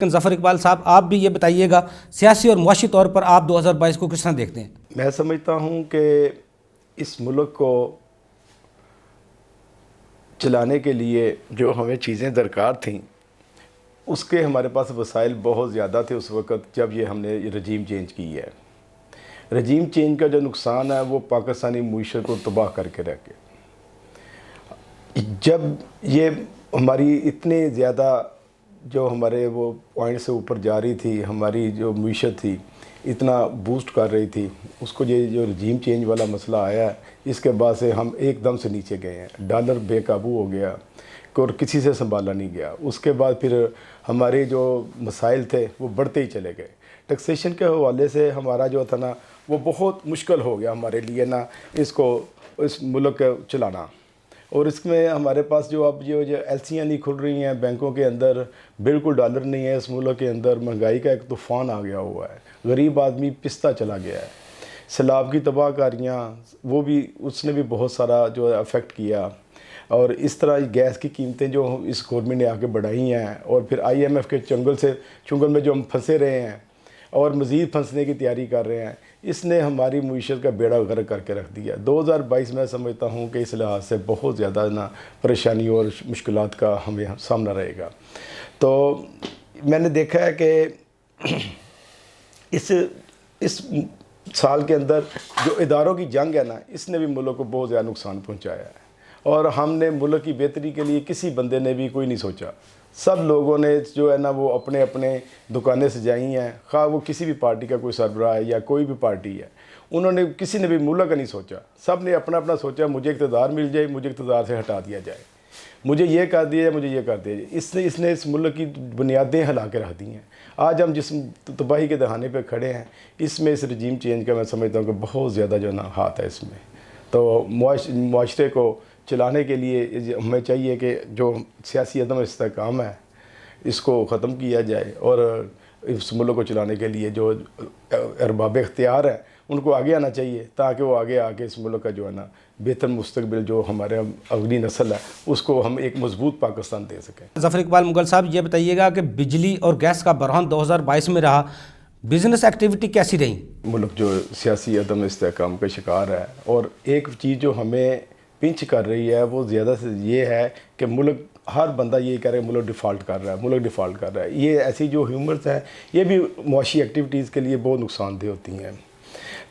لیکن ظفر اقبال صاحب آپ بھی یہ بتائیے گا سیاسی اور معاشی طور پر آپ 2022 کو کس طرح دیکھتے ہیں؟ میں سمجھتا ہوں کہ اس ملک کو چلانے کے لیے جو ہمیں چیزیں درکار تھیں اس کے ہمارے پاس وسائل بہت زیادہ تھے اس وقت جب ہم نے رجیم چینج کی ہے۔ رجیم چینج کا جو نقصان ہے وہ پاکستانی معیشت کو تباہ کر کے رہ گیا۔ جب یہ ہماری اتنے زیادہ جو ہمارے وہ پوائنٹ سے اوپر جا رہی تھی، ہماری جو معیشت تھی اتنا بوسٹ کر رہی تھی، اس کو یہ جو رجیم چینج والا مسئلہ آیا ہے اس کے بعد سے ہم ایک دم سے نیچے گئے ہیں۔ ڈالر بے قابو ہو گیا اور کسی سے سنبھالا نہیں گیا۔ اس کے بعد پھر ہمارے جو مسائل تھے وہ بڑھتے ہی چلے گئے۔ ٹیکسیشن کے حوالے سے ہمارا جو تھا نا وہ بہت مشکل ہو گیا ہمارے لیے نا اس ملک کو چلانا۔ اور اس میں ہمارے پاس جو اب جو ایل سیاں نہیں کھل رہی ہیں بینکوں کے اندر، بالکل ڈالر نہیں ہے اس ملک کے اندر، مہنگائی کا ایک طوفان آ گیا ہوا ہے، غریب آدمی پستا چلا گیا ہے، سیلاب کی تباہ کاریاں وہ بھی اس نے بھی بہت سارا جو ہے افیکٹ کیا۔ اور اس طرح گیس کی قیمتیں جو اس گورنمنٹ نے آگے بڑھائی ہیں، اور پھر آئی ایم ایف کے چنگل میں جو ہم پھنسے رہے ہیں اور مزید پھنسنے کی تیاری کر رہے ہیں، اس نے ہماری معیشت کا بیڑا غرق کر کے رکھ دیا۔ 2022 میں سمجھتا ہوں کہ اس لحاظ سے بہت زیادہ پریشانیوں اور مشکلات کا ہمیں سامنا رہے گا۔ تو میں نے دیکھا ہے کہ اس سال کے اندر جو اداروں کی جنگ ہے نا اس نے بھی ملک کو بہت زیادہ نقصان پہنچایا ہے، اور ہم نے ملک کی بہتری کے لیے کسی بندے نے بھی کوئی نہیں سوچا۔ سب لوگوں نے جو ہے نا وہ اپنے اپنے دکانیں سجائی ہیں، خواہ وہ کسی بھی پارٹی کا کوئی سربراہ ہے یا کوئی بھی پارٹی ہے، انہوں نے کسی نے بھی ملک کا نہیں سوچا۔ سب نے اپنا اپنا سوچا مجھے اقتدار مل جائے، مجھے اقتدار سے ہٹا دیا جائے، مجھے یہ کر دیا جائے، مجھے یہ کر دیا جائے۔ اس نے اس ملک کی بنیادیں ہلا کے رکھ دی ہیں۔ آج ہم جس تباہی کے دہانے پہ کھڑے ہیں اس میں اس رجیم چینج کا میں سمجھتا ہوں کہ بہت زیادہ جو ہے نا ہاتھ ہے اس میں۔ تو معاشرے کو چلانے کے لیے ہمیں چاہیے کہ جو سیاسی عدم استحکام ہے اس کو ختم کیا جائے، اور اس ملک کو چلانے کے لیے جو ارباب اختیار ہیں ان کو آگے آنا چاہیے، تاکہ وہ آگے آ کے اس ملک کا جو ہے نا بہتر مستقبل جو ہمارے اگلی نسل ہے اس کو ہم ایک مضبوط پاکستان دے سکیں۔ ظفر اقبال مغل صاحب یہ بتائیے گا کہ بجلی اور گیس کا بحران 2022 میں رہا، بزنس ایکٹیویٹی کیسی رہی؟ ملک جو سیاسی عدم استحکام کا شکار ہے، اور ایک چیز جو ہمیں پنچ کر رہی ہے وہ زیادہ سے یہ ہے کہ ملک ہر بندہ یہ کہہ رہا ہے ملک ڈیفالٹ کر رہا ہے، ملک ڈیفالٹ کر رہا ہے۔ یہ ایسی جو ہیومرز ہیں یہ بھی معاشی ایکٹیویٹیز کے لیے بہت نقصان دہ ہوتی ہیں۔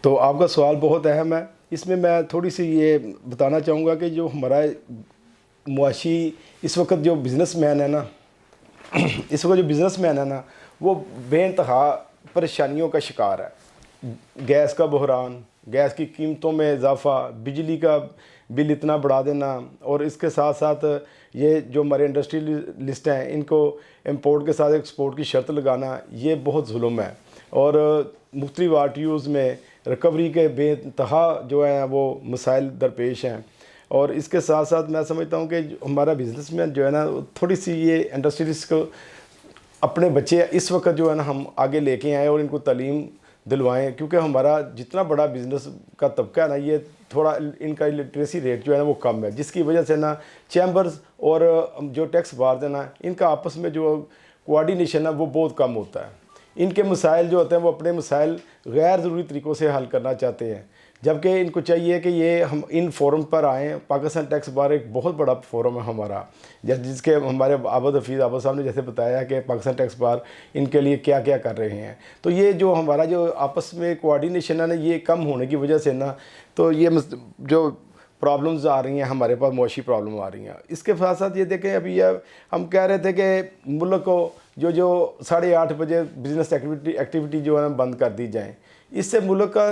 تو آپ کا سوال بہت اہم ہے، اس میں میں تھوڑی سی یہ بتانا چاہوں گا کہ جو ہمارا معاشی اس وقت جو بزنس مین ہے نا وہ بے انتہا پریشانیوں کا شکار ہے۔ گیس کا بحران، گیس کی قیمتوں میں اضافہ، بجلی کا بل اتنا بڑھا دینا، اور اس کے ساتھ ساتھ یہ جو ہمارے انڈسٹریلسٹ ہیں ان کو امپورٹ کے ساتھ ایکسپورٹ کی شرط لگانا، یہ بہت ظلم ہے۔ اور مختلف RTOs میں ریکوری کے بے انتہا جو ہیں وہ مسائل درپیش ہیں۔ اور اس کے ساتھ ساتھ میں سمجھتا ہوں کہ ہمارا بزنس مین جو ہے نا تھوڑی سی یہ انڈسٹریلسٹ کو اپنے بچے اس وقت جو ہے نا ہم آگے لے کے آئیں اور ان کو تعلیم دلوائیں، کیونکہ ہمارا جتنا بڑا بزنس کا طبقہ ہے نا یہ تھوڑا ان کا لٹریسی ریٹ جو ہے نا وہ کم ہے، جس کی وجہ سے نا چیمبرز اور جو ٹیکس بارز ہیں نا ان کا آپس میں جو کوآرڈینیشن ہے وہ بہت کم ہوتا ہے۔ ان کے مسائل جو ہوتے ہیں وہ اپنے مسائل غیر ضروری طریقوں سے حل کرنا چاہتے ہیں، جبکہ ان کو چاہیے کہ یہ ہم ان فورم پر آئیں۔ پاکستان ٹیکس بار ایک بہت بڑا فورم ہے ہمارا، جس کے ہمارے عابد حفیظ صاحب نے جیسے بتایا کہ پاکستان ٹیکس بار ان کے لیے کیا کیا کر رہے ہیں۔ تو یہ جو ہمارا جو آپس میں کوآرڈینیشن ہے نا یہ کم ہونے کی وجہ سے نا تو یہ جو پرابلمز آ رہی ہیں ہمارے پاس، معاشی پرابلم آ رہی ہیں۔ اس کے ساتھ ساتھ یہ دیکھیں ابھی ہم کہہ رہے تھے کہ ملک کو جو 8:30 بجے بزنس ایکٹیویٹی جو ہے بند کر دی جائیں، اس سے ملک کا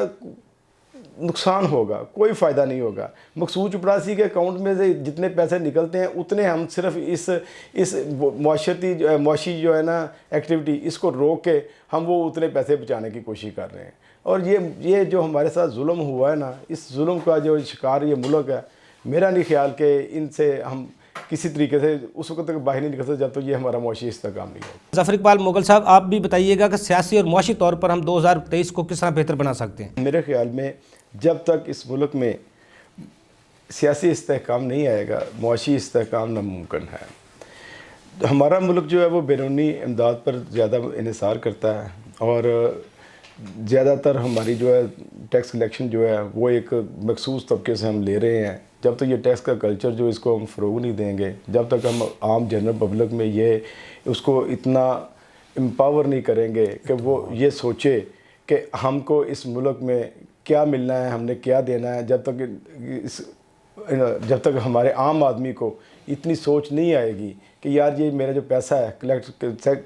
نقصان ہوگا، کوئی فائدہ نہیں ہوگا۔ مقصود چپڑاسی کے اکاؤنٹ میں سے جتنے پیسے نکلتے ہیں اتنے ہم صرف اس معاشی جو ہے نا ایکٹیویٹی اس کو روک کے ہم وہ اتنے پیسے بچانے کی کوشش کر رہے ہیں۔ اور یہ جو ہمارے ساتھ ظلم ہوا ہے نا اس ظلم کا جو شکار یہ ملک ہے، میرا نہیں خیال کہ ان سے ہم کسی طریقے سے اس وقت تک باہر نہیں نکل سکتے جب تک یہ ہمارا معاشی استحکام نہیں ہوگا۔ ظفر اقبال مغل صاحب آپ بھی بتائیے گا کہ سیاسی اور معاشی طور پر ہم 2023 کو کس طرح بہتر بنا سکتے ہیں؟ میرے خیال میں جب تک اس ملک میں سیاسی استحکام نہیں آئے گا معاشی استحکام ناممکن ہے۔ ہمارا ملک جو ہے وہ بیرونی امداد پر زیادہ انحصار کرتا ہے، اور زیادہ تر ہماری جو ہے ٹیکس کلیکشن جو ہے وہ ایک مخصوص طبقے سے ہم لے رہے ہیں۔ جب تک یہ ٹیکس کا کلچر جو اس کو ہم فروغ نہیں دیں گے، جب تک ہم عام جنرل پبلک میں اس کو اتنا امپاور نہیں کریں گے کہ وہ یہ سوچے کہ ہم کو اس ملک میں کیا ملنا ہے، ہم نے کیا دینا ہے، جب تک ہمارے عام آدمی کو اتنی سوچ نہیں آئے گی کہ یار یہ میرا جو پیسہ ہے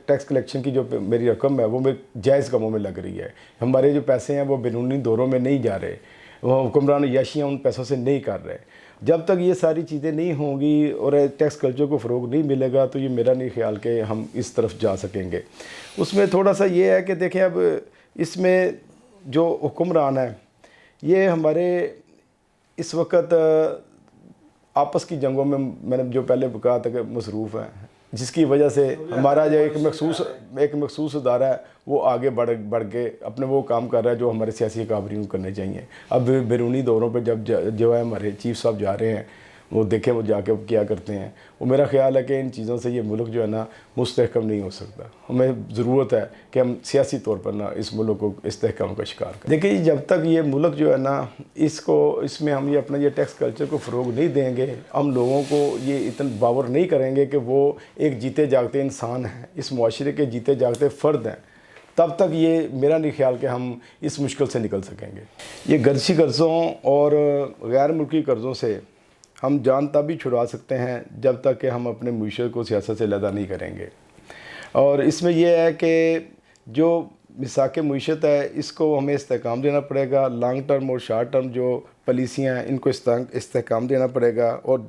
ٹیکس کلیکشن کی جو میری رقم ہے وہ میرے جائز کاموں میں لگ رہی ہے، ہمارے جو پیسے ہیں وہ بیرونی دوروں میں نہیں جا رہے، وہ حکمران یاشیاں ان پیسوں سے نہیں کر رہے، جب تک یہ ساری چیزیں نہیں ہوں گی اور ٹیکس کلچر کو فروغ نہیں ملے گا تو یہ میرا نہیں خیال کہ ہم اس طرف جا سکیں گے۔ اس میں تھوڑا سا یہ ہے کہ دیکھیں اب اس میں جو حکمران ہے یہ ہمارے اس وقت آپس کی جنگوں میں نے جو پہلے کہا تھا کہ مصروف ہیں، جس کی وجہ سے ہمارا جو ایک مخصوص ادارہ ہے وہ آگے بڑھ کے اپنے وہ کام کر رہا ہے جو ہمارے سیاسی اکابرین کو کرنے چاہیے۔ اب بیرونی دوروں پہ جب جو ہے ہمارے چیف صاحب جا رہے ہیں، وہ دیکھیں وہ جا کے کیا کرتے ہیں، وہ میرا خیال ہے کہ ان چیزوں سے یہ ملک جو ہے نا مستحکم نہیں ہو سکتا۔ ہمیں ضرورت ہے کہ ہم سیاسی طور پر نا اس ملک کو استحکام کا شکار کریں۔ دیکھیں جب تک یہ ملک جو ہے نا اس میں ہم اپنا یہ ٹیکس کلچر کو فروغ نہیں دیں گے، ہم لوگوں کو یہ اتنا باور نہیں کریں گے کہ وہ ایک جیتے جاگتے انسان ہیں، اس معاشرے کے جیتے جاگتے فرد ہیں، تب تک یہ میرا نہیں خیال کہ ہم اس مشکل سے نکل سکیں گے۔ یہ گرچی قرضوں اور غیر ملکی قرضوں سے ہم جان تب بھی چھڑوا سکتے ہیں جب تک کہ ہم اپنے معیشت کو سیاست سے علیحدہ نہیں کریں گے، اور اس میں یہ ہے کہ جو مساق معیشت ہے اس کو ہمیں استحکام دینا پڑے گا، لانگ ٹرم اور شارٹ ٹرم جو پالیسیاں ہیں ان کو استحکام دینا پڑے گا، اور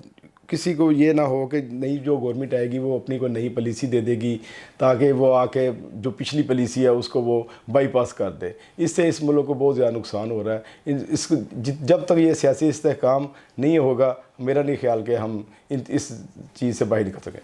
کسی کو یہ نہ ہو کہ نئی جو گورنمنٹ آئے گی وہ اپنی کو نئی پالیسی دے دے گی تاکہ وہ آ کے جو پچھلی پالیسی ہے اس کو وہ بائی پاس کر دے۔ اس سے اس ملک کو بہت زیادہ نقصان ہو رہا ہے۔ جب تک یہ سیاسی استحکام نہیں ہوگا میرا نہیں خیال کہ ہم اس چیز سے باہر نکل سکیں۔